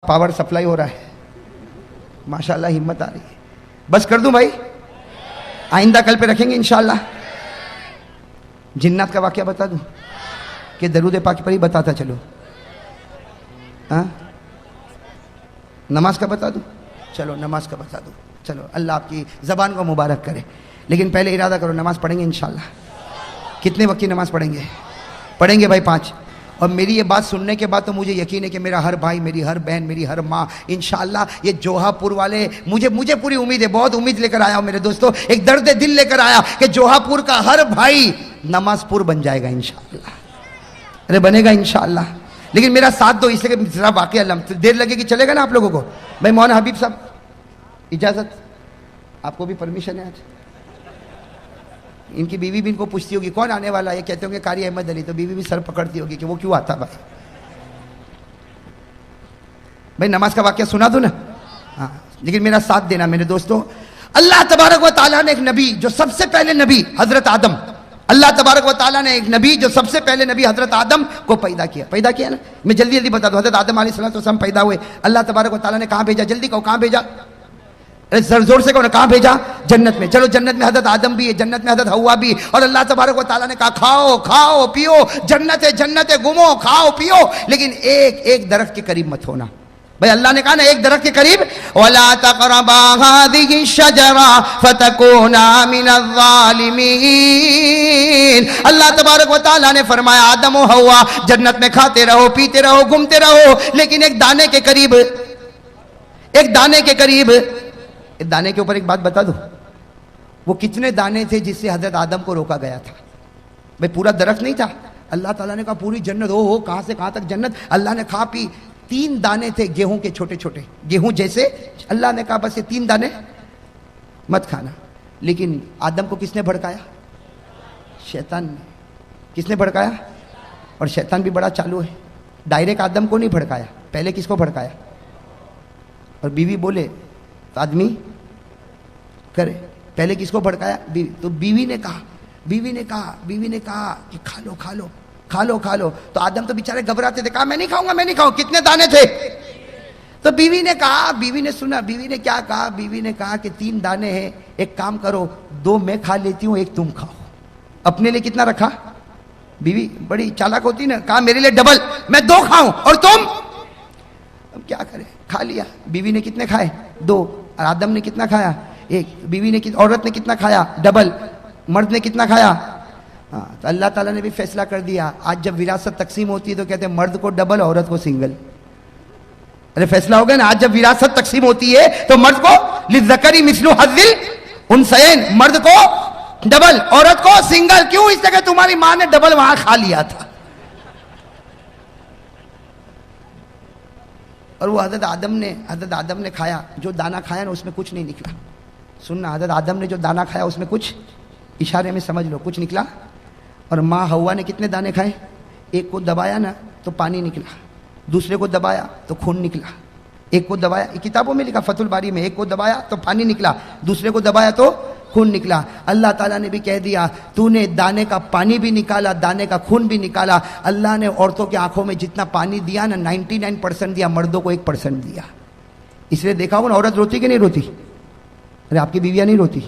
Power supply ہو رہا ہے ماشاءاللہ، ہمت آ رہی ہے. بس کر دوں بھائی، آئندہ کل پہ رکھیں گے انشاءاللہ. جنات کا واقعہ بتا دوں کہ درود پاک پر ہی بتاتا چلو؟ ہاں نماز کا بتا دوں؟ چلو نماز کا بتا دوں. چلو اللہ آپ کی زبان کو مبارک کرے. لیکن پہلے ارادہ کرو نماز پڑھیں گے انشاءاللہ. کتنے وقت کی نماز پڑھیں گے؟ پڑھیں گے بھائی 5. اور میری یہ بات سننے کے بعد تو مجھے یقین ہے کہ میرا ہر بھائی، میری ہر بہن، میری ہر ماں انشاءاللہ یہ جوہا پور والے، مجھے پوری امید ہے، بہت امید لے کر آیا ہوں میرے دوستو، ایک درد دل لے کر آیا کہ جوہا پور کا ہر بھائی نماز پور بن جائے گا انشاءاللہ. ارے بنے گا انشاءاللہ. لیکن میرا ساتھ دو، اس لیے کہ ذرا واقعہ دیر لگے گی، چلے گا نا آپ لوگوں کو؟ بھائی مولانا حبیب صاحب اجازت، آپ کو بھی پرمیشن ہے آج؟ ان کی بیوی بھی ان کو پوچھتی ہوگی کون آنے والا ہے، یہ کہتے ہوں گے قاری احمد علی، تو بیوی بھی سر پکڑتی ہوگی کہ وہ کیوں آتا بھائی. بھائی نماز کا واقعہ سنا دو نا. ہاں لیکن میرا ساتھ دینا میرے دوستو. اللہ تبارک و تعالیٰ نے ایک نبی جو سب سے پہلے نبی حضرت آدم، اللہ تبارک و تعالیٰ نے ایک نبی جو سب سے پہلے نبی حضرت آدم کو پیدا کیا نا. میں جلدی بتا دوں. حضرت آدم علیہ السلام پیدا ہوئے، اللہ تبارک و تعالیٰ نے کہاں بھیجا؟ جلدی کہو کہاں بھیجا؟ زور سے کہو نا کہاں بھیجا؟ جنت میں. چلو جنت میں حضرت آدم بھی ہے، جنت میں حضرت حوا بھی، اور اللہ تبارک و تعالیٰ نے کہا کھاؤ پیو، جنت ہے گھومو کھاؤ پیو، لیکن ایک درخت کے قریب مت ہونا. بھائی اللہ نے کہا نا ایک درخت کے قریب، وَلَا تَقْرَبَا هَٰذِهِ الشَّجَرَةَ فَتَكُونَا مِنَ الظَّالِمِينَ. اللہ تبارک و تعالیٰ نے فرمایا آدم و حوا جنت میں کھاتے رہو، پیتے رہو، گھومتے رہو، لیکن ایک دانے کے اوپر ایک بات بتا دو. وہ کتنے دانے تھے جس سے حضرت آدم کو روکا گیا تھا؟ بھئی پورا درخت نہیں تھا. اللہ تعالیٰ نے کہا پوری جنت، ہو کہاں سے کہاں تک جنت. اللہ نے کھا پی. 3 دانے تھے گیہوں کے، چھوٹے چھوٹے گیہوں جیسے. اللہ نے کہا بس یہ 3 دانے مت کھانا. لیکن آدم کو کس نے بھڑکایا؟ شیطان نے. کس نے بھڑکایا؟ اور شیطان بھی بڑا چالو ہے. ڈائریکٹ آدم کو نہیں بھڑکایا، پہلے کس کو بھڑکایا؟ اور بیوی بولے تو آدمی کرے. پہلے کس کو بھڑکایا؟ بیوی. تو بیوی نے کہا کہ کھا لو. تو آدم تو بیچارے گھبراتے تھے، کہا میں نہیں کھاؤں. کتنے دانے تھے؟ تو بیوی نے کہا، بیوی نے سنا، بیوی نے کیا کہا؟ بیوی نے کہا کہ 3 دانے ہیں، ایک کام کرو 2 میں کھا لیتی ہوں، 1 تم کھاؤ. اپنے لیے کتنا رکھا؟ بیوی بڑی چالاک ہوتی نا، کہا میرے لیے ڈبل، میں 2 کھاؤں اور تم. اب کیا کرے؟ کھا لیا. بیوی نے کتنے کھائے؟ 2. اور آدم نے کتنا کھایا؟ 1. بیوی نے عورت نے کتنا کھایا؟ ڈبل. مرد نے کتنا کھایا؟ ہاں. تو اللہ تعالیٰ نے بھی فیصلہ کر دیا. آج جب وراثت تقسیم ہوتی ہے تو کہتے ہیں مرد کو ڈبل، عورت کو سنگل. ارے فیصلہ ہو گیا نا. آج جب وراثت تقسیم ہوتی ہے تو مرد کو للذکر مثل حظ الانثیین، مرد کو ڈبل، عورت کو سنگل. کیوں؟ اس لیے کہ تمہاری ماں نے ڈبل وہاں کھا لیا تھا. اور وہ حضرت آدم نے کھایا. جو دانہ کھایا نا اس میں کچھ نہیں نکلا. سننا، حضرت آدم نے جو دانہ کھایا اس میں کچھ، اشارے میں سمجھ لو، کچھ نکلا. اور ماں حوا نے کتنے دانے کھائے؟ ایک کو دبایا نا تو پانی نکلا، دوسرے کو دبایا تو خون نکلا. ایک کو دبایا، کتابوں میں لکھا فتح الباری میں، ایک کو دبایا تو پانی نکلا، دوسرے کو دبایا تو خون نکلا. اللہ تعالیٰ نے بھی کہہ دیا تو نے دانے کا پانی بھی نکالا، دانے کا خون بھی نکالا. اللہ نے عورتوں کی آنکھوں میں جتنا پانی دیا نا 99% دیا، مردوں کو 1% دیا. اس لیے دیکھا ہو نا عورت روتی کہ نہیں روتی؟ ارے آپ کی بیویاں نہیں روتی؟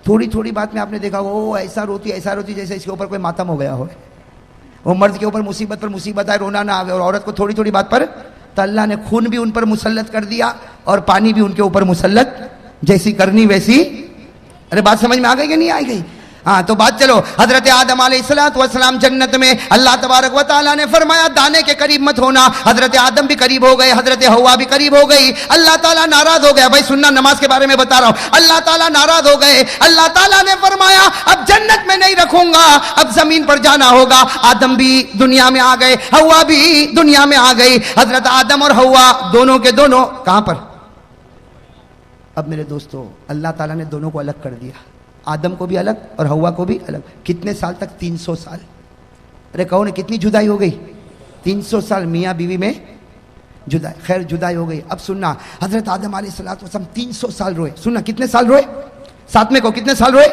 تھوڑی بات میں آپ نے دیکھا وہ ایسا روتی جیسے اس کے اوپر کوئی ماتم ہو گیا ہو. وہ مرد کے اوپر مصیبت پر مصیبت آئے رونا نہ آئے، اور عورت کو تھوڑی بات پر تو اللہ نے خون بھی ان پر مسلط کر دیا اور پانی بھی ان کے اوپر مسلط، جیسی کرنی ویسی. ارے بات سمجھ میں آ گئی کہ نہیں آ گئی؟ ہاں تو بات چلو. حضرت آدم علیہ السلام جنت میں، اللہ تبارک و تعالیٰ نے فرمایا دانے کے قریب مت ہونا. حضرت آدم بھی قریب ہو گئے، حضرت حوا بھی قریب ہو گئی. اللہ تعالیٰ ناراض ہو گیا. بھائی سننا، نماز کے بارے میں بتا رہا ہوں. اللہ تعالیٰ ناراض ہو گئے. اللہ تعالیٰ نے فرمایا اب جنت میں نہیں رکھوں گا، اب زمین پر جانا ہوگا. آدم بھی دنیا میں آ گئے، حوا بھی دنیا میں آ گئی. حضرت آدم اور حوا دونوں کے دونوں کہاں پر؟ اب میرے دوستو اللہ تعالیٰ نے دونوں کو الگ کر دیا، آدم کو بھی الگ اور حوا کو بھی الگ. کتنے سال تک؟ 300 سال. ارے کہو نا کتنی جدائی ہو گئی؟ 300 سال میاں بیوی میں جدائی. خیر جدائی ہو گئی. اب سننا، حضرت آدم علیہ السلام 300 سال روئے. سننا کتنے سال روئے؟ ساتھ میں کو کتنے سال روئے؟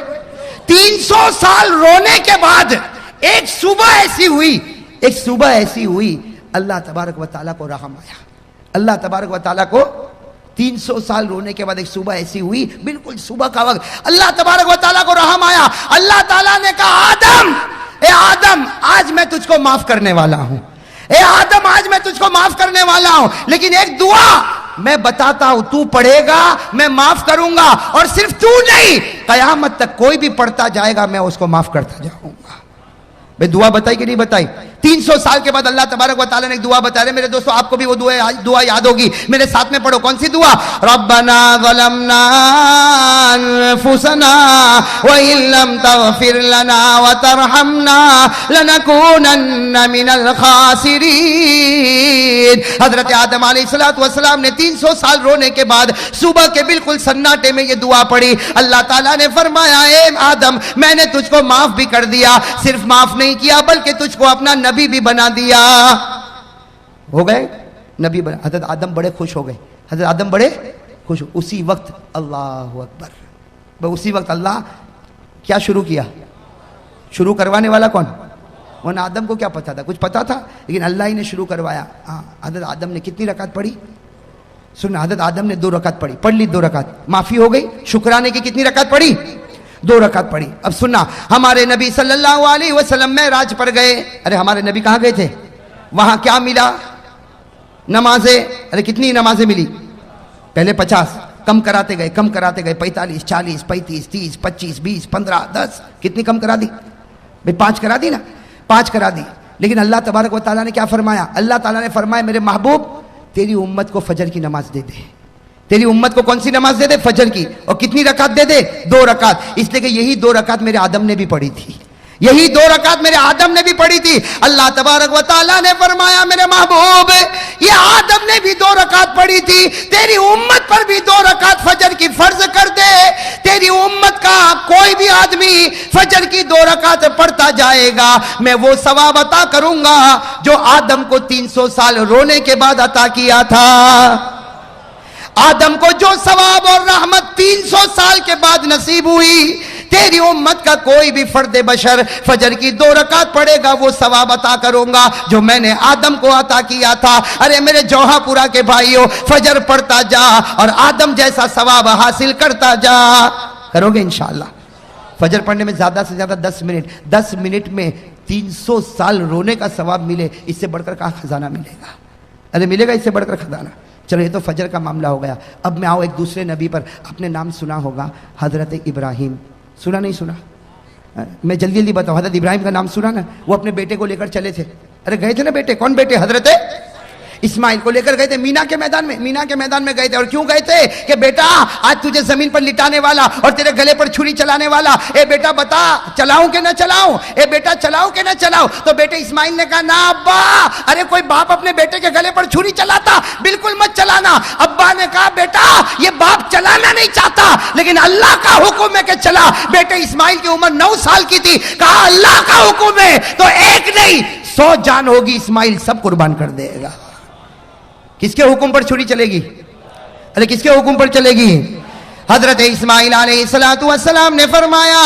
300 سال رونے کے بعد ایک صبح ایسی ہوئی اللہ تبارک و تعالیٰ کو رحم آیا. اللہ تبارک و تعالیٰ کو 300 سال رونے کے بعد ایک صبح ایسی ہوئی، بالکل صبح کا وقت، اللہ تبارک و تعالیٰ کو رحم آیا. اللہ تعالیٰ نے کہا آدم، اے آدم آج میں تجھ کو معاف کرنے والا ہوں، اے آدم آج میں تجھ کو معاف کرنے والا ہوں، لیکن ایک دعا میں بتاتا ہوں، تو پڑھے گا میں معاف کروں گا، اور صرف تو نہیں، قیامت تک کوئی بھی پڑھتا جائے گا میں اس کو معاف کرتا جاؤں گا. بھئی دعا بتائی کہ نہیں بتائی؟ 300 سال کے بعد اللہ تبارک و تعالیٰ نے ایک دعا بتا رہے. میرے دوستو آپ کو بھی وہ دعا یاد ہوگی، میرے ساتھ میں پڑھو. کون سی دعا؟ ربنا ظلمنا انفسنا وان لم تغفر لنا وترحمنا لنكونن من الخاسرین. حضرت آدم علیہ السلام نے 300 سال رونے کے بعد صبح کے بالکل سناٹے میں یہ دعا پڑھی. اللہ تعالیٰ نے فرمایا اے آدم میں نے تجھ کو معاف بھی کر دیا، صرف معاف نہیں کیا بلکہ تجھ کو اپنا نبی بھی بنا دیا. ہو گئے نبی بنا. حضرت آدم بڑے خوش ہو گئے، حضرت آدم بڑے خوش. اسی وقت اللہ اکبر، اسی وقت اللہ کیا شروع کیا؟ شروع کروانے والا کون؟ ورنہ آدم کو کیا پتا تھا؟ کچھ پتا تھا، لیکن اللہ ہی نے شروع کروایا. حضرت آدم نے کتنی رکعت پڑھی؟ سننا، حضرت آدم نے 2 رکعت پڑھی، پڑھ لی 2 رکعت، معافی ہو گئی. شکرانے کی کتنی رکعت پڑھی؟ 2 رکعت پڑھی. اب سننا، ہمارے نبی صلی اللہ علیہ وسلم معراج پر گئے. ارے ہمارے نبی کہاں گئے تھے؟ وہاں کیا ملا؟ نمازیں. ارے کتنی نمازیں ملی؟ پہلے 50، کم کراتے گئے 45 40 35 30 25 20 15 10. کتنی کم کرا دی؟ بھئی 5 کرا دی نا، 5 کرا دی. لیکن اللہ تبارک و تعالیٰ نے کیا فرمایا؟ اللہ تعالیٰ نے فرمایا میرے محبوب تیری امت کو فجر کی نماز دے دے. تیری امت کو کون سی نماز دے دے؟ فجر کی. اور کتنی رکعت دے دے؟ 2 رکعت. اس لیے کہ یہی 2 رکعت میرے آدم نے بھی پڑھی تھی، یہی 2 رکعت میرے آدم نے بھی پڑھی تھی. اللہ تبارک و تعالیٰ نے فرمایا میرے محبوب یہ آدم نے بھی 2 رکعت پڑھی تھی، تیری امت پر بھی 2 رکعت فجر کی فرض کر دے. تیری امت کا کوئی بھی آدمی فجر کی 2 رکعت پڑھتا جائے گا میں وہ ثواب عطا کروں گا جو آدم کو 300 سال رونے کے بعد عطا کیا تھا. آدم کو جو ثواب اور رحمت 300 سال کے بعد نصیب ہوئی، تیری امت کا کوئی بھی فرد بشر فجر کی 2 رکعت پڑھے گا وہ ثواب عطا کروں گا جو میں نے آدم کو عطا کیا تھا. ارے میرے جوہا پورا کے بھائیوں، فجر پڑھتا جا اور آدم جیسا ثواب حاصل کرتا جا. کرو گے انشاءاللہ؟ فجر پڑھنے میں زیادہ سے زیادہ 10 منٹ میں 300 سال رونے کا ثواب ملے، اس سے بڑھ کر کہاں خزانہ ملے گا؟ ارے ملے گا اس سے بڑھ کر خزانہ. چلو یہ تو فجر کا معاملہ ہو گیا. اب میں آؤ ایک دوسرے نبی پر. اپنے نام سنا ہوگا حضرت ابراہیم. سنا نہیں سنا؟ میں جلدی بتاؤں. حضرت ابراہیم کا نام سنا نا؟ وہ اپنے بیٹے کو لے کر چلے تھے. ارے گئے تھے نا بیٹے. کون بیٹے؟ حضرت اسماعیل کو لے کر گئے تھے مینا کے میدان میں گئے تھے. اور کیوں گئے تھے؟ کہ بیٹا آج تجھے زمین پر لٹانے والا اور تیرے گلے پر چھری چلانے والا. اے بیٹا بتا چلاؤں کہ نہ چلاؤں؟ اے بیٹا چلاؤں کہ نہ چلاؤں؟ تو بیٹے اسماعیل نے کہا نا ابا. ارے کوئی باپ اپنے بیٹے کے گلے پر چھری چلاتا؟ بالکل مت چلانا. ابا نے کہا بیٹا یہ باپ چلانا نہیں چاہتا لیکن اللہ کا حکم ہے کہ چلا. بیٹے اسماعیل کی عمر 9 سال کی تھی. کہا اللہ کا حکم ہے تو ایک نہیں 100 جان ہوگی اسماعیل سب قربان کر دے گا. کس کے حکم پر چھری چلے گی؟ ارے کس کے حکم پر چلے گی؟ حضرت اسماعیل علیہ السلام نے فرمایا،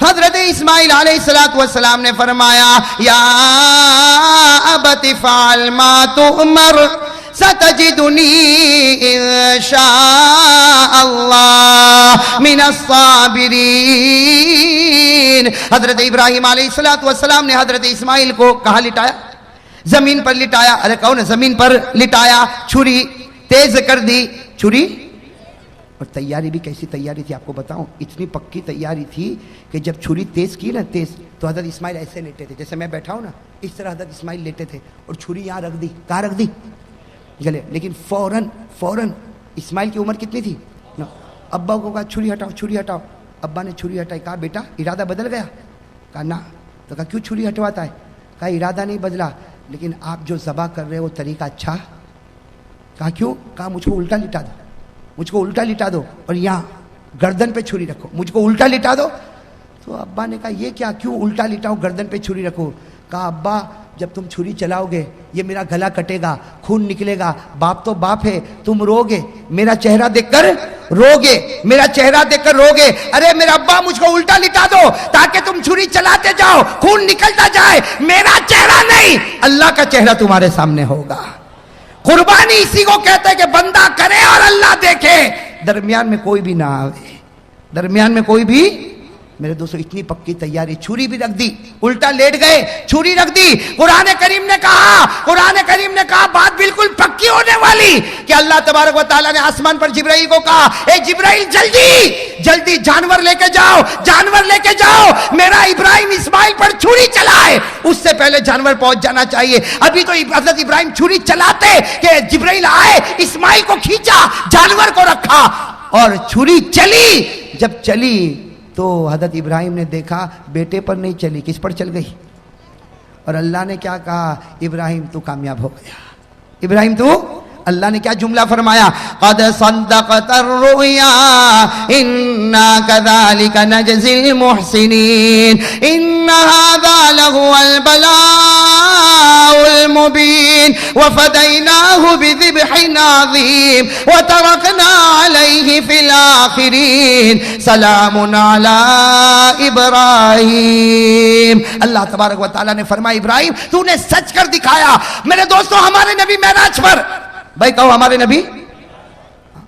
حضرت اسماعیل علیہ السلام نے فرمایا یا ابت فعل ما تؤمر ستجدنی انشاء اللہ من الصابرین. حضرت ابراہیم علیہ السلام نے حضرت اسماعیل کو کہاں لٹایا؟ زمین پر لٹایا. ارے کہو نا زمین پر لٹایا. چھری تیز کر دی. چھری اور تیاری بھی کیسی تیاری تھی آپ کو بتاؤں. اتنی پکی تیاری تھی کہ جب چھری تیز کی نا تیز تو حضرت اسماعیل ایسے لیٹے تھے جیسے میں بیٹھا ہوں نا اس طرح حضرت اسماعیل لیٹے تھے اور چھری یہاں رکھ دی. کہاں رکھ دی؟ گلے. لیکن فوراً اسماعیل کی عمر کتنی تھی؟ ابا کو کہا چھری ہٹاؤ. ابا نے چھری ہٹائی. کہا بیٹا ارادہ بدل گیا؟ کہا نا. تو کہا کیوں چھری ہٹواتا ہے؟ کہا ارادہ نہیں بدلا لیکن آپ جو ذبح کر رہے ہو طریقہ اچھا. کہا کیوں؟ کہا مجھ کو الٹا لٹا دو اور یہاں گردن پہ چھری رکھو. مجھ کو الٹا لٹا دو. تو ابا نے کہا یہ کیا؟ کیوں الٹا لٹاؤ گردن پہ چھری رکھو؟ کہا ابا جب تم چھری چلاؤ گے یہ میرا گلا کٹے گا، خون نکلے گا. باپ تو باپ ہے. تم رو گے میرا چہرہ دیکھ کر رو گے. ارے میرا ابا مجھ کو الٹا لٹا دو تاکہ تم چھری چلاتے جاؤ خون نکلتا جائے. میرا چہرہ نہیں اللہ کا چہرہ تمہارے سامنے ہوگا. قربانی اسی کو کہتے ہیں کہ بندہ کرے اور اللہ دیکھے، درمیان میں کوئی بھی نہ آئے، درمیان میں کوئی بھی. میرے دوستو اتنی پکی تیاری، چھری بھی رکھ دی، الٹا لیٹ گئے، چھری رکھ دی. قرآن کریم نے کہا بات بالکل پکی ہونے والی کہ اللہ تبارک و تعالیٰ نے آسمان پر جبرائیل کو کہا، اے جبرائیل جلدی جانور لے کے جاؤ، میرا ابراہیم اسماعیل پر چھری چلائے. اس سے پہلے جانور پہنچ جانا چاہیے. ابھی تو حضرت ابراہیم چھری چلاتے کہ جبرائیل آئے، اسماعیل کو کھینچا، جانور کو رکھا اور چھری چلی. جب چلی تو حضرت ابراہیم نے دیکھا بیٹے پر نہیں چلی، کس پر چل گئی؟ اور اللہ نے کیا کہا؟ ابراہیم تو کامیاب ہو گیا. ابراہیم تو، اللہ نے کیا جملہ فرمایا؟ قد صدقت الرؤيا انا كذلك نجزي المحسنين ان هذا لهو البلاء المبين وفديناه بذبح عظيم وتركنا عليه في الآخرين سلام على ابراہیم. اللہ تبارک و تعالیٰ نے فرمایا ابراہیم تو نے سچ کر دکھایا. میرے دوستوں ہمارے نبی معراج پر، بھائی کہو ہمارے نبی.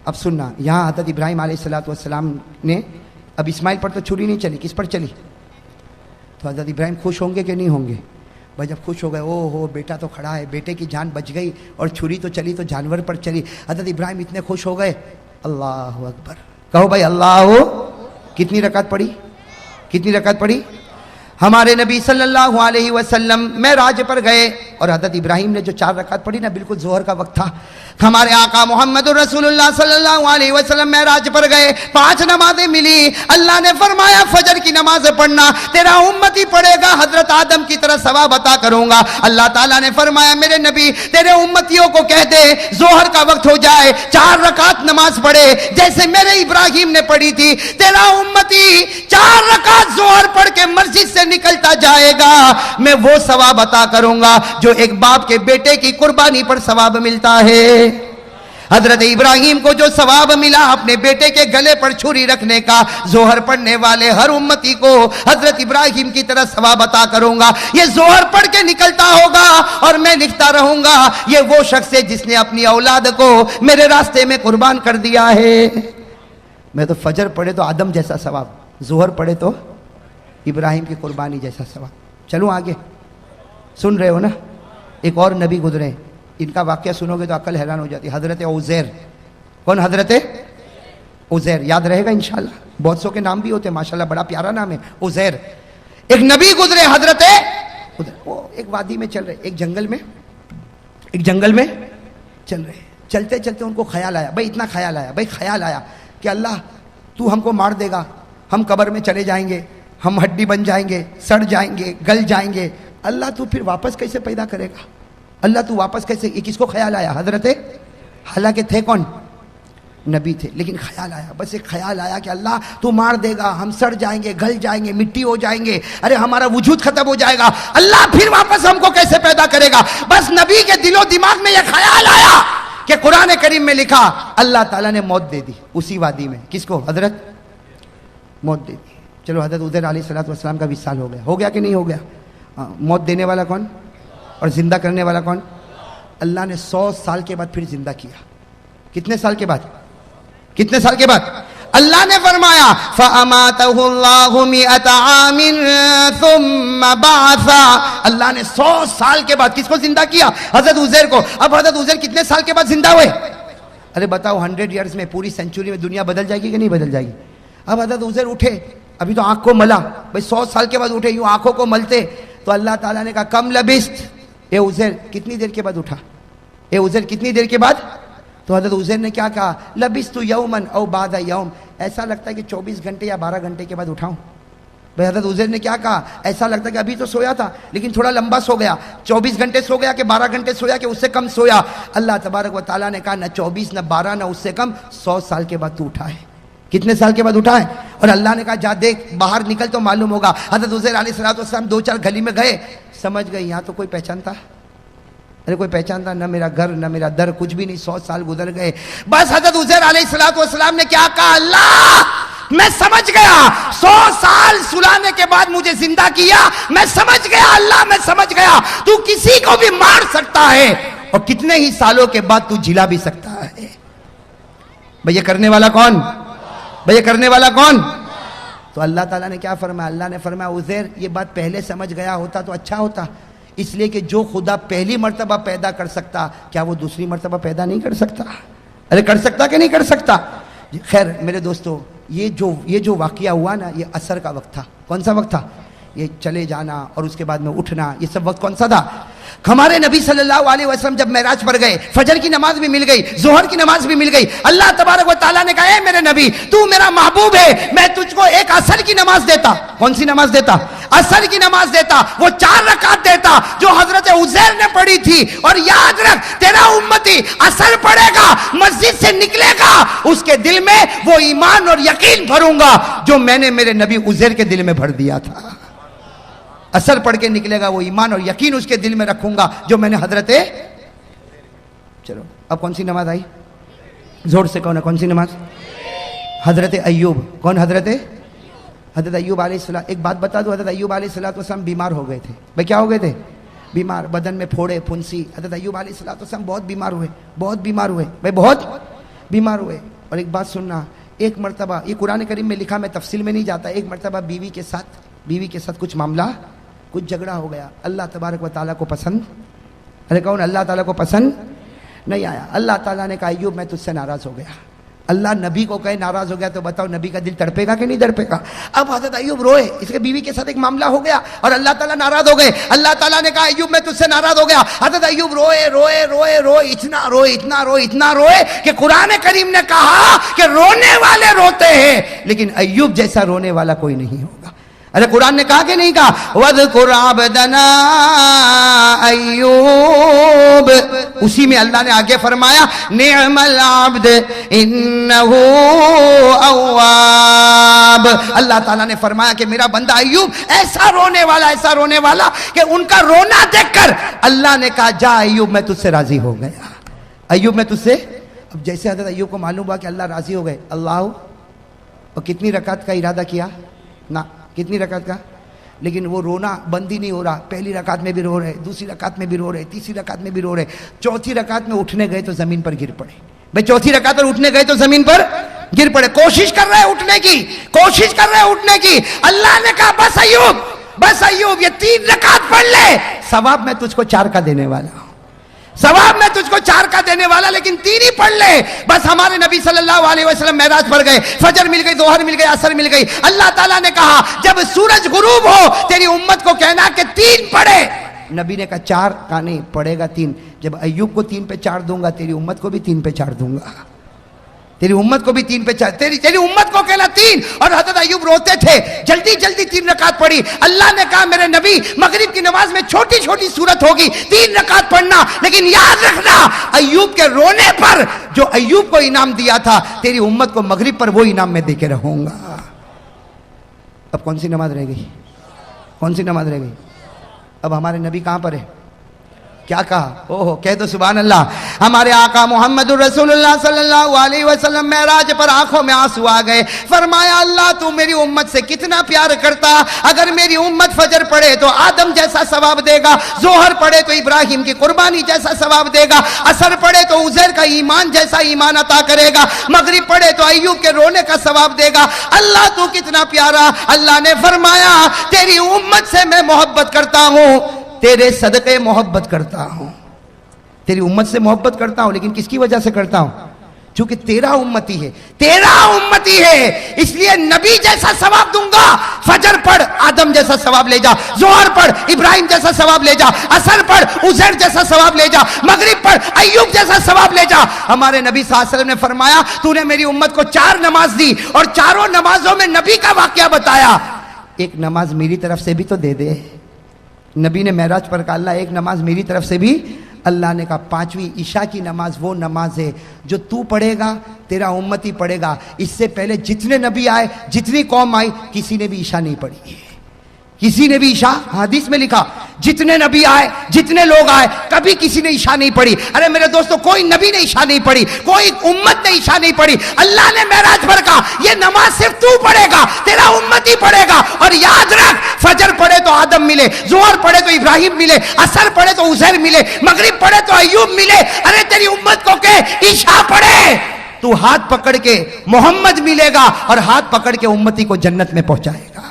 اب سننا، یہاں حضرت ابراہیم علیہ السلام نے، اب اسماعیل پر تو چھری نہیں چلی، کس پر چلی؟ تو حضرت ابراہیم خوش ہوں گے کہ نہیں ہوں گے؟ بھائی جب خوش ہو گئے، او ہو بیٹا تو کھڑا ہے، بیٹے کی جان بچ گئی اور چھری تو چلی تو جانور پر چلی. حضرت ابراہیم اتنے خوش ہو گئے. اللہ اکبر کہو بھائی اللہ. کتنی رکعت پڑھی؟ ہمارے نبی صلی اللہ علیہ وسلم معراج پر گئے اور حضرت ابراہیم نے جو 4 رکعت پڑھی نا، بالکل ظہر کا وقت تھا. ہمارے آقا محمد رسول اللہ صلی اللہ علیہ وسلم معراج پر گئے، 5 نمازیں ملی. اللہ نے فرمایا فجر کی نماز پڑھنا، تیرا امتی پڑھے گا حضرت آدم کی طرح ثواب عطا کروں گا. اللہ تعالیٰ نے فرمایا میرے نبی تیرے امتیوں کو کہہ دے ظہر کا وقت ہو جائے 4 رکعت نماز پڑھے جیسے میرے ابراہیم نے پڑھی تھی. تیرا امتی 4 رکعت ظہر پڑھ کے مسجد سے نکلتا جائے گا، میں وہ ثواب عطا کروں گا جو ایک باپ کے بیٹے کی قربانی پر ثواب ملتا ہے. حضرت ابراہیم کو جو ثواب ملا اپنے بیٹے کے گلے پر چھری رکھنے کا، ظہر پڑھنے والے ہر امتی کو حضرت ابراہیم کی طرح ثواب عطا کروں گا. یہ ظہر پڑھ کے نکلتا ہوگا اور میں لکھتا رہوں گا یہ وہ شخص ہے جس نے اپنی اولاد کو میرے راستے میں قربان کر دیا ہے. میں تو فجر پڑھے تو آدم جیسا ثواب، ظہر پڑھے تو ابراہیم کی قربانی جیسا ثواب. چلوں آگے، سن رہے ہو نا؟ ایک اور نبی گزرے، ان کا واقعہ سنو گے تو عقل حیران ہو جاتی. حضرت عزیر. کون؟ حضرت عزیر. یاد رہے گا انشاءاللہ. بہت سو کے نام بھی ہوتے ہیں ماشاءاللہ، بڑا پیارا نام ہے عزیر. ایک نبی گزرے حضرت، وہ ایک وادی میں چل رہے، ایک جنگل میں چل رہے. چلتے چلتے ان کو خیال آیا، اتنا خیال آیا کہ اللہ تو ہم کو مار دے گا، ہم قبر میں چلے جائیں گے، ہم ہڈی بن جائیں گے، سڑ جائیں گے، گل جائیں گے. اللہ تو پھر واپس کیسے پیدا کرے گا؟ اللہ تو واپس کیسے؟ یہ کس کو خیال آیا؟ حضرت، حالانکہ تھے کون؟ نبی تھے، لیکن خیال آیا، بس ایک خیال آیا کہ اللہ تو مار دے گا، ہم سڑ جائیں گے، گل جائیں گے، مٹی ہو جائیں گے، ارے ہمارا وجود ختم ہو جائے گا، اللہ پھر واپس ہم کو کیسے پیدا کرے گا؟ بس نبی کے دل و دماغ میں یہ خیال آیا کہ قرآن کریم میں لکھا اللہ تعالیٰ نے موت دے دی اسی وادی میں. کس کو؟ حضرت موت دے دی. چلو حضرت عزیر علیہ السلام کا وصال ہو گیا کہ نہیں ہو گیا؟ موت دینے والا کون اور زندہ کرنے والا کون؟ اللہ نے 100 سال کے بعد پھر زندہ کیا. کتنے سال کے بعد؟ اللہ نے فرمایا فَأَمَاتَهُ اللَّهُ مِئَةَ عَامٍ ثُمَّ بَعَثَ. اللہ نے 100 سال کے بعد کس کو زندہ کیا؟ حضرت عزیر کو. اب حضرت عزیر کتنے سال کے بعد زندہ ہوئے؟ ارے بتاؤ 100 ایئرز میں، پوری سینچری میں دنیا بدل جائے گی کہ نہیں بدل جائے گی؟ اب حضرت عزیر اٹھے، ابھی تو آنکھ کو ملا، بھائی 100 سال کے بعد اٹھے، یوں آنکھوں کو ملتے تو اللہ تعالیٰ نے کہا کم لبست، اے عزیر کتنی دیر کے بعد اٹھا؟ کتنی دیر کے بعد؟ تو حضرت عزیر نے کیا کہا؟ لبست یومن او بعد یوم. ایسا لگتا ہے کہ 24 گھنٹے یا 12 گھنٹے کے بعد اٹھاؤں. بھائی حضرت عزیر نے کیا کہا؟ ایسا لگتا ہے کہ ابھی تو سویا تھا لیکن تھوڑا لمبا سو گیا، 24 گھنٹے سو گیا کہ 12 گھنٹے سویا کہ اس سے کم سویا. اللہ تبارک و تعالیٰ نے کہا نہ 24 نہ 12 نہ اس سے کم، 100 سال کے بعد تو اٹھا ہے. کتنے سال کے بعد اٹھا ہے؟ اور اللہ نے کہا جا دیکھ باہر نکل تو معلوم ہوگا. حضرت عزیر علیہ السلام 2-4 گلی میں گئے، سمجھ گئے یہاں تو کوئی پہچانتا، ارے کوئی پہچانتا نہ، میرا گھر نہ میرا در، کچھ بھی نہیں. 100 سال گزر گئے. بس حضرت عزیر علیہ السلام نے کیا کہا؟ اللہ میں سمجھ گیا، 100 سال سلانے کے بعد مجھے زندہ کیا، میں سمجھ گیا اللہ، میں سمجھ گیا تو کسی کو بھی مار سکتا ہے اور کتنے ہی سالوں کے بعد تو جلا بھی سکتا ہے. بھئی یہ کرنے والا کون؟ بھئی یہ کرنے والا کون؟ تو اللہ تعالیٰ نے کیا فرمایا؟ اللہ نے فرمایا عزیر یہ بات پہلے سمجھ گیا ہوتا تو اچھا ہوتا، اس لیے کہ جو خدا پہلی مرتبہ پیدا کر سکتا کیا وہ دوسری مرتبہ پیدا نہیں کر سکتا؟ ارے کر سکتا کہ نہیں کر سکتا؟ خیر میرے دوستو، یہ جو واقعہ ہوا نا یہ عصر کا وقت تھا. کون سا وقت تھا؟ یہ چلے جانا اور اس کے بعد میں اٹھنا، یہ سب وقت کون سا تھا؟ ہمارے نبی صلی اللہ علیہ وسلم جب معراج پر گئے، فجر کی نماز بھی مل گئی، ظہر کی نماز بھی مل گئی. اللہ تبارک و تعالیٰ نے کہا اے میرے نبی تو میرا محبوب ہے، میں تجھ کو ایک عصر کی نماز دیتا. کون سی نماز دیتا؟ عصر کی نماز دیتا. وہ 4 رکعت دیتا جو حضرت عزیر نے پڑھی تھی. اور یاد رکھ تیرا امتی عصر پڑھے گا، مسجد سے نکلے گا، اس کے دل میں وہ ایمان اور یقین بھروں گا جو میں نے میرے نبی عزیر کے دل میں بھر دیا تھا. عصر پڑھ کے نکلے گا، وہ ایمان اور یقین اس کے دل میں رکھوں گا جو میں نے حضرت. چلو اب کون سی نماز آئی؟ زور سے کون ہے؟ کون سی نماز؟ حضرت ایوب. کون؟ حضرت ایوب علیہ السلام. ایک بات بتا دو، حضرت ایوب علیہ السلام بیمار ہو گئے تھے. بھائی کیا ہو گئے تھے؟ بیمار، بدن میں پھوڑے پھنسی. حضرت ایوب علیہ السلام بہت بیمار ہوئے، بہت بیمار ہوئے بھائی، بہت بیمار ہوئے. اور ایک بات سننا، ایک مرتبہ یہ قرآن کریم میں لکھا، میں تفصیل میں نہیں جاتا، ایک مرتبہ بیوی کے ساتھ کچھ معاملہ، کچھ جھگڑا ہو گیا. اللہ تبارک و تعالیٰ کو پسند، ارے کون؟ اللہ تعالیٰ کو پسند نہیں آیا. اللہ تعالیٰ نے کہا ایوب میں تجھ سے ناراض ہو گیا. اللہ نبی کو کہے ناراض ہو گیا تو بتاؤ نبی کا دل تڑپے گا کہ نہیں تڑپے گا؟ اب حضرت ایوب روئے، اس کے بیوی کے ساتھ ایک معاملہ ہو گیا اور اللہ تعالیٰ ناراض ہو گئے. اللہ تعالیٰ نے کہا ایوب میں تجھ سے ناراض ہو گیا. حضرت ایوب روئے، اتنا روئے کہ قرآن کریم نے کہا کہ رونے والے روتے ہیں لیکن ایوب جیسا رونے والا کوئی نہیں ہوگا. ارے قرآن نے کہا کہ نہیں کہا؟ وَاذْكُرْ عَبْدَنَا ایوب. اسی میں اللہ نے آگے فرمایا نعم العبد انہو اواب. اللہ تعالیٰ نے فرمایا کہ میرا بندہ ایوب ایسا رونے والا کہ ان کا رونا دیکھ کر اللہ نے کہا جا ایوب میں تجھ سے راضی ہو گیا. ایوب میں تجھ سے. اب جیسے حضرت ایوب کو معلوم ہوا کہ اللہ راضی ہو گئے، اللہ اور کتنی رکعت کا ارادہ کیا نا، کتنی رکعت کا، لیکن وہ رونا بند ہی نہیں ہو رہا. پہلی رکعت میں بھی رو رہے، دوسری رکعت میں بھی رو رہے، تیسری رکعت میں بھی رو رہے، چوتھی رکعت میں اٹھنے گئے تو زمین پر گر پڑے. بھئی چوتھی رکعت پر اٹھنے گئے تو زمین پر گر پڑے. کوشش کر رہے اٹھنے کی. اللہ نے کہا بس ایوب یہ 3 رکعت پڑھ لے، ثواب میں تجھ کو 4 کا دینے والا لیکن 3 ہی پڑھ لے. بس ہمارے نبی صلی اللہ علیہ وسلم معراج پر گئے، فجر مل گئی، ظہر مل گئی، عصر مل گئی. اللہ تعالیٰ نے کہا جب سورج غروب ہو تیری امت کو کہنا کہ 3 پڑھے. نبی نے کہا 4 کا نہیں پڑھے گا 3. جب ایوب کو 3 پہ 4 دوں گا تیری امت کو بھی 3 پہ 4 دوں گا. تیری امت کو بھی 3 پہ 4، تیری امت کو کہنا 3. اور حضرت ایوب روتے تھے، جلدی 3 رکعت پڑھی. اللہ نے کہا میرے نبی مغرب کی نماز میں چھوٹی صورت ہوگی، 3 رکعت پڑھنا، لیکن یاد رکھنا ایوب کے رونے پر جو ایوب کو انعام دیا تھا تیری امت کو مغرب پر وہ انعام میں دے کے رہوں گا. اب کون سی نماز رہ گئی؟ اب ہمارے نبی کہاں پر ہے؟ کیا کہا؟ کہہ دو سبحان اللہ. ہمارے آقا محمد الرسول اللہ صلی اللہ علیہ وسلم معراج پر آنکھوں میں آنسو آ گئے. فرمایا اللہ تو میری امت سے کتنا پیار کرتا. اگر میری امت فجر پڑھے تو آدم جیسا ثواب دے گا، ظہر پڑھے تو ابراہیم کی قربانی جیسا ثواب دے گا، عصر پڑھے تو عزیر کا ایمان جیسا ایمان عطا کرے گا، مغرب پڑھے تو ایوب کے رونے کا ثواب دے گا. اللہ تو کتنا پیارا. اللہ نے فرمایا تیری امت سے میں محبت کرتا ہوں، تیرے صدقے محبت کرتا ہوں. تیری امت سے محبت کرتا ہوں لیکن کس کی وجہ سے کرتا ہوں؟ چونکہ تیرا امتی ہے، اس لیے نبی جیسا ثواب دوں گا. فجر پڑھ آدم جیسا ثواب لے جا، ظہر پڑھ ابراہیم جیسا ثواب لے جا، عصر پڑھ عزیر جیسا ثواب لے جا، مغرب پڑھ ایوب جیسا ثواب لے جا. ہمارے نبی صلی اللہ علیہ وسلم نے فرمایا تو نے میری امت کو 4 نماز دی اور 4 نمازوں میں نبی کا واقعہ بتایا. ایک نماز میری طرف سے بھی تو دے دے. نبی نے معراج پر کہا اللہ ایک نماز میری طرف سے بھی. اللہ نے کہا 5ویں عشاء کی نماز وہ نماز ہے جو تو پڑھے گا تیرا امتی پڑھے گا. اس سے پہلے جتنے نبی آئے، جتنی قوم آئی، کسی نے بھی عشاء نہیں پڑھی. حدیث میں لکھا جتنے نبی آئے, جتنے لوگ آئے, کبھی کسی نے عشاء نہیں پڑھی. ارے میرے دوستو, کوئی نبی نے عشاء نہیں پڑھی, کوئی امت نے عشاء نہیں پڑھی. اللہ نے معراج پر کہا یہ نماز صرف تو پڑھے گا, تیرا امت ہی پڑھے گا. اور یاد رکھ, فجر پڑھے تو آدم ملے, ظہر پڑھے تو ابراہیم ملے, عصر پڑھے تو عزیر ملے, مغرب پڑھے تو ایوب ملے. ارے تیری امت کو کہ عشاء پڑھے, تو ہاتھ پکڑ کے محمد ملے گا اور ہاتھ پکڑ کے امتی کو جنت میں پہنچائے گا.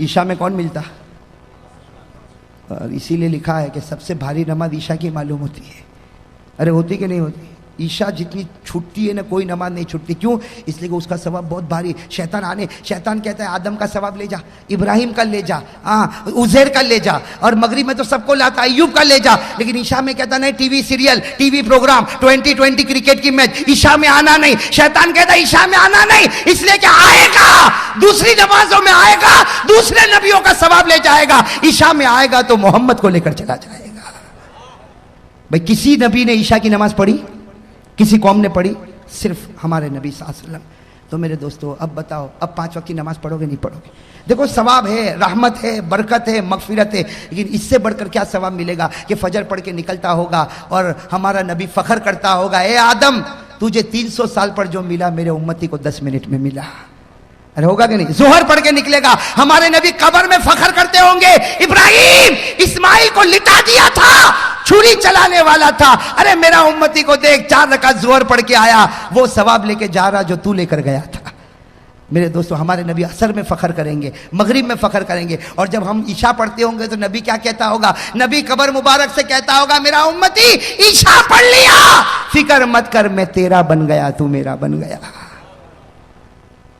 عشاء میں کون ملتا؟ اور اسی لیے لکھا ہے کہ سب سے بھاری نماز عشاء کی معلوم ہوتی ہے. ارے ہوتی کہ نہیں ہوتی؟ عشاء جتنی چھٹتی ہے نا, کوئی نماز نہیں چھٹتی. کیوں؟ اس لیے کہ اس کا ثواب بہت بھاری. شیطان کہتا ہے آدم کا ثواب لے جا, ابراہیم کا لے جا, عزیر کا لے جا, اور مغرب میں تو سب کو لاتا, ایوب کا لے جا. لیکن عشاء میں کہتا نہیں, T V serial, T V program, 2020 cricket کی میچ, عشاء میں آنا نہیں. شیطان کہتا ہے عشاء میں آنا نہیں, اس لیے کہ آئے گا دوسری نمازوں میں, آئے گا دوسرے نبیوں کا ثواب لے جائے گا. عشاء میں آئے گا تو محمد کو لے کر چلا جائے گا. بھائی کسی نبی نے عشاء کی نماز پڑھی؟ کسی قوم نے پڑھی؟ صرف ہمارے نبی صلی اللہ علیہ وسلم. تو میرے دوستو اب بتاؤ, اب 5 وقت کی نماز پڑھو گے نہیں پڑھو گے؟ دیکھو ثواب ہے, رحمت ہے, برکت ہے, مغفرت ہے, لیکن اس سے بڑھ کر کیا ثواب ملے گا کہ فجر پڑھ کے نکلتا ہوگا اور ہمارا نبی فخر کرتا ہوگا, اے آدم تجھے 300 سال پر جو ملا میرے امتی کو 10 منٹ میں ملا. ارے ہوگا کہ نہیں؟ ظہر پڑھ کے نکلے گا, ہمارے نبی قبر میں فخر کرتے ہوں گے, ابراہیم اسماعیل کو لٹا دیا تھا, چھری چلانے والا تھا, ارے میرا امتی کو دیکھ 4 رکعت ظہر پڑھ کے آیا, وہ ثواب لے کے جا رہا جو تو لے کر گیا تھا. میرے دوستو ہمارے نبی عصر میں فخر کریں گے, مغرب میں فخر کریں گے, اور جب ہم عشاء پڑھتے ہوں گے تو نبی کیا کہتا ہوگا؟ نبی قبر مبارک سے کہتا ہوگا میرا امتی عشاء پڑھ لیا, فکر مت کر میں تیرا بن گیا, تو میرا بن گیا.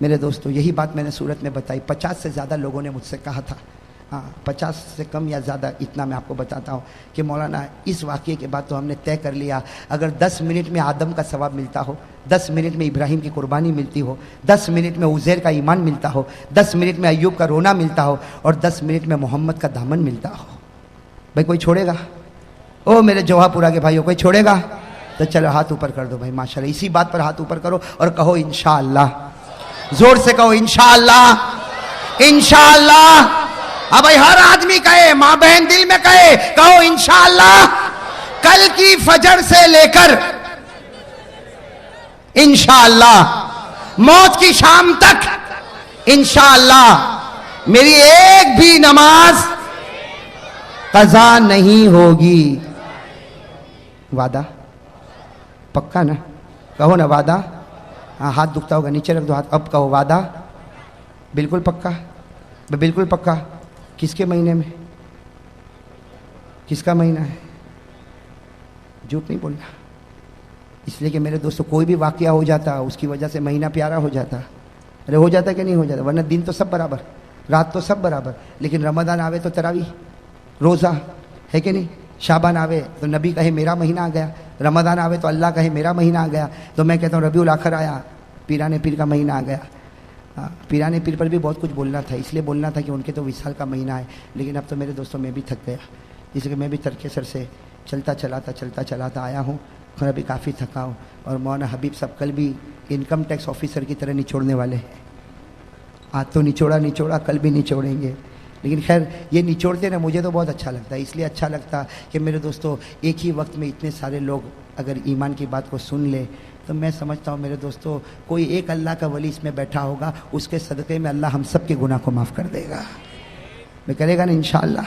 میرے دوستو یہی بات میں نے سورت میں بتائی. 50 سے زیادہ لوگوں نے مجھ سے کہا تھا, 50 سے کم یا زیادہ, اتنا میں آپ کو بتاتا ہوں کہ مولانا اس واقعے کے بعد تو ہم نے طے کر لیا, اگر 10 منٹ میں آدم کا ثواب ملتا ہو, 10 منٹ میں ابراہیم کی قربانی ملتی ہو, 10 منٹ میں عزیر کا ایمان ملتا ہو, 10 منٹ میں ایوب کا رونا ملتا ہو, اور 10 منٹ میں محمد کا دامن ملتا ہو, بھائی کوئی چھوڑے گا؟ او میرے جوہا پورا کے بھائیوں, کوئی چھوڑے گا؟ تو چلو ہاتھ اوپر کر دو بھائی, ماشاءاللہ. اسی بات پر ہاتھ اوپر کرو اور کہو انشاءاللہ. زور سے کہو انشاءاللہ, انشاءاللہ. اب بھائی ہر آدمی کہے, ماں بہن دل میں کہے, کہو انشاءاللہ. کل کی فجر سے لے کر انشاءاللہ موت کی شام تک انشاءاللہ میری ایک بھی نماز قضا نہیں ہوگی. وعدہ پکا نا؟ کہو نا وعدہ. ہاں ہاتھ دکھتا ہوگا, نیچے رکھ دو ہاتھ. اب کہو وعدہ بالکل پکا, بالکل پکا. کس کے مہینے میں؟ کس کا مہینہ ہے؟ جھوٹ نہیں بولنا. اس لیے کہ میرے دوستو کوئی بھی واقعہ ہو جاتا اس کی وجہ سے مہینہ پیارا ہو جاتا. ارے ہو جاتا کہ نہیں ہو جاتا؟ ورنہ دن تو سب برابر, رات تو سب برابر, لیکن رمضان آوے تو تراویح, روزہ ہے کہ نہیں؟ شعبان آوے تو نبی کہے میرا مہینہ آ گیا, رمضان آوے تو اللہ کہے میرا مہینہ آ گیا. تو میں کہتا ہوں ربیع الاخر آیا, پیران پیر کا مہینہ آ گیا. پیران پیر پر بھی بہت کچھ بولنا تھا, اس لیے بولنا تھا کہ ان کے تو وصال کا مہینہ ہے, لیکن اب تو میرے دوستوں میں بھی تھک گیا, اس لیے کہ میں بھی ترک سر سے چلتا چلاتا آیا ہوں, اور ابھی کافی تھکا ہوں. اور مولانا حبیب صاحب کل بھی انکم ٹیکس آفیسر کی طرح نچوڑنے والے ہیں. آج تو نچوڑا, کل بھی نچوڑیں گے. لیکن خیر یہ نچوڑتے نا مجھے تو بہت اچھا لگتا ہے. اس لیے اچھا لگتا کہ میرے دوستو ایک ہی وقت میں اتنے سارے لوگ اگر ایمان کی بات کو سن لے تو میں سمجھتا ہوں میرے دوستو کوئی ایک اللہ کا ولی اس میں بیٹھا ہوگا, اس کے صدقے میں اللہ ہم سب کے گناہ کو معاف کر دے گا. میں کرے گا نا انشاءاللہ.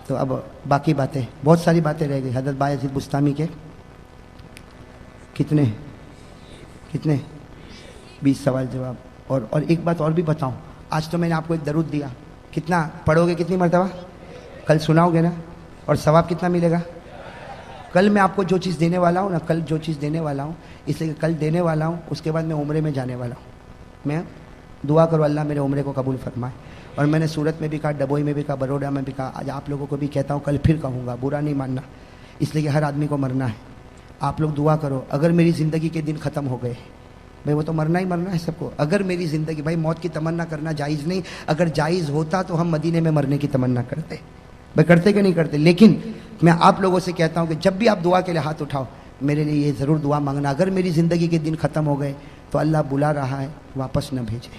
تو اب باقی باتیں, بہت ساری باتیں رہ گئی. حضرت بایزید بستامی کے کتنے 20 سوال جواب. اور ایک بات اور بھی بتاؤں, آج تو میں نے آپ کو ایک درود دیا, کتنا پڑھو گے, کتنی مرتبہ؟ کل سناؤ گے نا, اور ثواب کتنا ملے گا؟ کل میں آپ کو جو چیز دینے والا ہوں نا, کل جو چیز دینے والا ہوں, اس لیے کہ کل دینے والا ہوں, اس کے بعد میں عمرے میں جانے والا ہوں. میں دعا کرو اللہ میرے عمرے کو قبول فرمائے. اور میں نے سورت میں بھی کہا, ڈبوئی میں بھی کہا, بروڈا میں بھی کہا, آج آپ لوگوں کو بھی کہتا ہوں, کل پھر کہوں گا, برا نہیں ماننا, اس لیے کہ ہر آدمی کو مرنا ہے. آپ لوگ دعا کرو, اگر میری زندگی کے دن ختم ہو گئے, بھائی وہ تو مرنا ہی مرنا ہے سب کو, اگر میری زندگی, بھائی موت کی تمنا کرنا جائز نہیں, اگر جائز ہوتا تو ہم مدینے میں مرنے کی تمنا کرتے, بھائی کرتے کہ نہیں کرتے. لیکن میں آپ لوگوں سے کہتا ہوں کہ جب بھی آپ دعا کے لیے ہاتھ اٹھاؤ, میرے لیے یہ ضرور دعا مانگنا, اگر میری زندگی کے دن ختم ہو گئے تو اللہ بلا رہا ہے, واپس نہ بھیجے.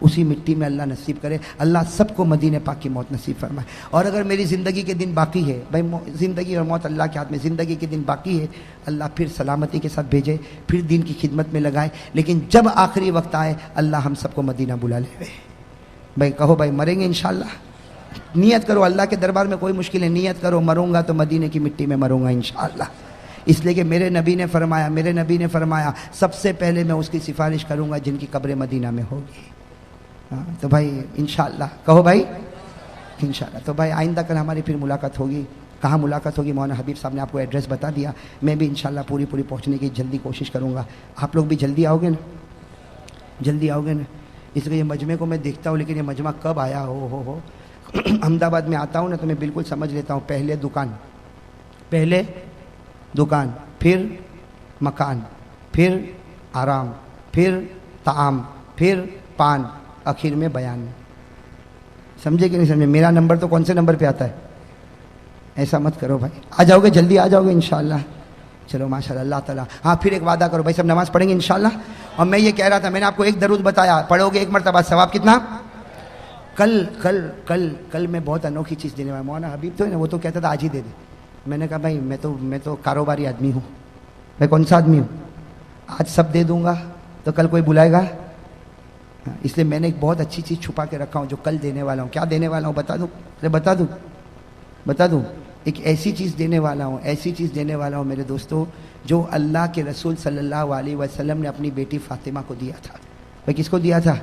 اسی مٹی میں اللہ نصیب کرے. اللہ سب کو مدینہ پاک کی موت نصیب فرمائے. اور اگر میری زندگی کے دن باقی ہے, بھائی زندگی اور موت اللہ کے ہاتھ میں, زندگی کے دن باقی ہے, اللہ پھر سلامتی کے ساتھ بھیجے, پھر دین کی خدمت میں لگائے. لیکن جب آخری وقت آئے اللہ ہم سب کو مدینہ بلا لے. بھائی کہو بھائی مریں گے انشاءاللہ. نیت کرو, اللہ کے دربار میں کوئی مشکل ہے, نیت کرو مروں گا تو مدینے کی مٹی میں مروں گا انشاءاللہ. اس لیے کہ میرے نبی نے فرمایا سب سے پہلے میں اس کی سفارش کروں گا جن کی قبر مدینہ میں ہوگی. تو بھائی انشاءاللہ کہو بھائی انشاءاللہ. تو بھائی آئندہ کل ہماری پھر ملاقات ہوگی. کہاں ملاقات ہوگی؟ مولانا حبیب صاحب نے آپ کو ایڈریس بتا دیا. میں بھی انشاءاللہ پوری پہنچنے کی جلدی کوشش کروں گا. آپ لوگ بھی جلدی آؤ گے نا, جلدی آؤ گے نا. اس لیے یہ مجمع کو میں دیکھتا ہوں, لیکن یہ مجمع کب آیا ہو. احمد آباد میں آتا ہوں نا تو میں بالکل سمجھ لیتا ہوں, پہلے دکان, پھر مکان, پھر آرام, پھر طعام, پھر پان, آخر میں بیان. سمجھے کہ نہیں سمجھے؟ میرا نمبر تو کون سے نمبر پہ آتا ہے؟ ایسا مت کرو بھائی. آ جاؤ گے, جلدی آ جاؤ گے انشاءاللہ. چلو ماشاءاللہ, اللہ تعالیٰ. ہاں پھر ایک وعدہ کرو بھائی, سب نماز پڑھیں گے انشاءاللہ. اور میں یہ کہہ رہا تھا, میں نے آپ کو ایک درود بتایا, پڑھو گے ایک مرتبہ ثواب کتنا؟ کل میں بہت انوکھی چیز دینے والا. مولانا حبیب تو ہے نا, وہ تو کہتا تھا آج ہی دے دے. میں نے کہا بھائی میں تو کاروباری آدمی ہوں. میں کون سا آدمی ہوں؟ آج سب دے دوں گا تو کل کوئی بلائے گا. اس لیے میں نے ایک بہت اچھی چیز چھپا کے رکھا ہوں جو کل دینے والا ہوں. کیا دینے والا ہوں بتا دوں. ایک ایسی چیز دینے والا ہوں میرے دوستو, جو اللہ کے رسول صلی اللہ علیہ وسلم نے اپنی بیٹی فاطمہ کو دیا تھا. بھائی کس کو دیا تھا؟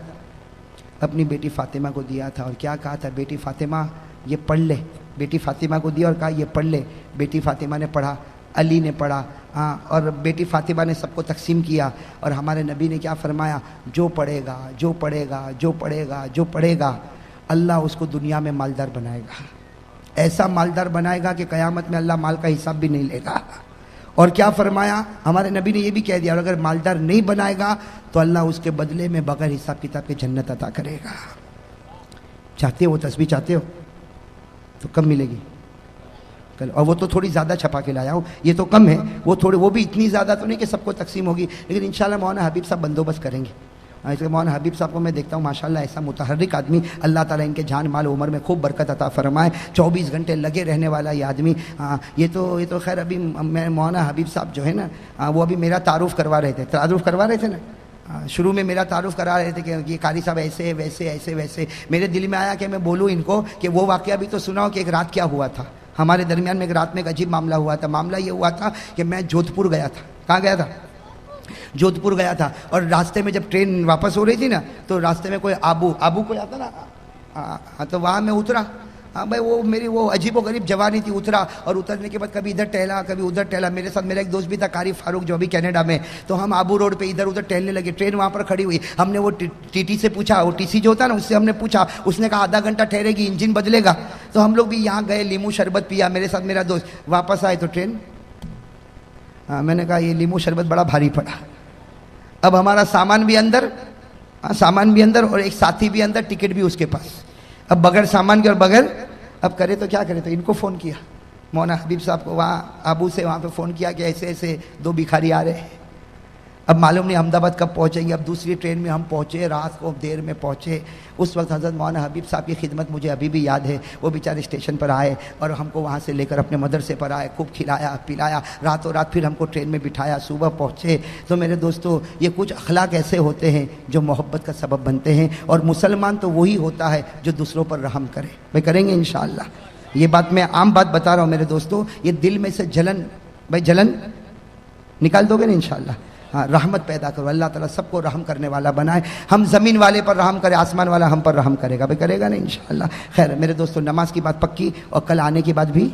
اپنی بیٹی فاطمہ کو دیا تھا. اور کیا کہا تھا؟ بیٹی فاطمہ یہ پڑھ لے. بیٹی فاطمہ کو دیا اور کہا یہ پڑھ لے. بیٹی فاطمہ نے پڑھا, علی نے پڑھا, اور بیٹی فاطمہ نے سب کو تقسیم کیا. اور ہمارے نبی نے کیا فرمایا؟ جو پڑھے گا اللہ اس کو دنیا میں مالدار بنائے گا. ایسا مالدار بنائے گا کہ قیامت میں اللہ مال کا حساب بھی نہیں لے گا. اور کیا فرمایا ہمارے نبی نے؟ یہ بھی کہہ دیا, اور اگر مالدار نہیں بنائے گا تو اللہ اس کے بدلے میں بغیر حساب کتاب کے جنت عطا کرے گا. چاہتے ہو تسبیح چاہتے ہو تو کم ملے گی کل. اور وہ تو تھوڑی زیادہ چھپا کے لایا ہوں, یہ تو کم ہے. وہ بھی اتنی زیادہ تو نہیں کہ سب کو تقسیم ہوگی, لیکن انشاءاللہ مولانا حبیب صاحب بندوبست کریں گے. اس لیے مولانا حبیب صاحب کو میں دیکھتا ہوں ماشاءاللہ ایسا متحرک آدمی, اللہ تعالیٰ ان کے جان مال عمر میں خوب برکت عطا فرمائے. 24 گھنٹے لگے رہنے والا یہ آدمی. یہ تو خیر ابھی میں مولانا حبیب صاحب جو ہے نا, وہ ابھی میرا تعارف کروا رہے تھے نا. شروع میں میرا تعارف کرا رہے تھے کہ یہ قاری صاحب ایسے ویسے. میرے دل میں آیا کہ میں بولوں ان کو کہ وہ واقعہ بھی تو سناؤ کہ ایک رات کیا ہوا تھا ہمارے درمیان میں. ایک رات میں ایک عجیب معاملہ ہوا تھا. معاملہ یہ ہوا تھا کہ میں جودھپور گیا تھا. کہاں گیا تھا؟ جودھپور گیا تھا. اور راستے میں جب ٹرین واپس ہو رہی تھی نا, تو راستے میں کوئی آبو کوئی آتا نا, تو وہاں میں اترا. بھائی وہ میری وہ عجیب و غریب جوانی تھی. اترا, اور اترنے کے بعد کبھی ادھر ٹہلا کبھی ادھر ٹہلا. میرے ساتھ میرا ایک دوست بھی تھا قاری فاروق, جو ابھی کینیڈا میں. تو ہم آبو روڈ پہ ادھر ادھر ٹہلنے لگے. ٹرین وہاں پر کھڑی ہوئی. ہم نے وہ ٹی ٹی سے پوچھا, وہ ٹی سی جو ہوتا نا اس سے ہم نے پوچھا. اس نے کہا آدھا گھنٹہ ٹھہرے گی, انجن بدلے گا. تو ہم لوگ بھی یہاں گئے, لیمو شربت پیا میرے ساتھ میرا دوست. واپس آئے تو ٹرین, میں نے کہا یہ لیمو شربت بڑا بھاری پڑا. اب ہمارا سامان بھی اندر اور ایک ساتھی بھی اندر, ٹکٹ بھی اس کے پاس. اب بغیر سامان کے اور بغیر, اب کرے تو کیا کرے. تو ان کو فون کیا, مولانا حبیب صاحب کو, وہاں ابو سے وہاں پہ فون کیا کہ ایسے 2 بھکاری آ رہے ہیں. اب معلوم نہیں احمد آباد کب پہنچیں گے. اب دوسری ٹرین میں ہم پہنچے, رات کو دیر میں پہنچے. اس وقت حضرت مولانا حبیب صاحب کی خدمت مجھے ابھی بھی یاد ہے. وہ بیچارے اسٹیشن پر آئے اور ہم کو وہاں سے لے کر اپنے مدرسے پر آئے, خوب کھلایا پلایا, راتوں رات پھر ہم کو ٹرین میں بٹھایا, صبح پہنچے. تو میرے دوستو یہ کچھ اخلاق ایسے ہوتے ہیں جو محبت کا سبب بنتے ہیں. اور مسلمان تو وہی ہوتا ہے جو دوسروں پر رحم کرے. بھائی کریں گے انشاءاللہ. یہ بات میں عام بات بتا رہا ہوں میرے دوستو. یہ دل میں سے جلن نکال دو گے نا انشاءاللہ. ہاں, رحمت پیدا کرو. اللہ تعالیٰ سب کو رحم کرنے والا بنائے. ہم زمین والے پر رحم کرے, آسمان والا ہم پر رحم کرے گا. بھائی کرے گا نا انشاءاللہ. خیر میرے دوستو, نماز کی بات پکی, اور کل آنے کی بات بھی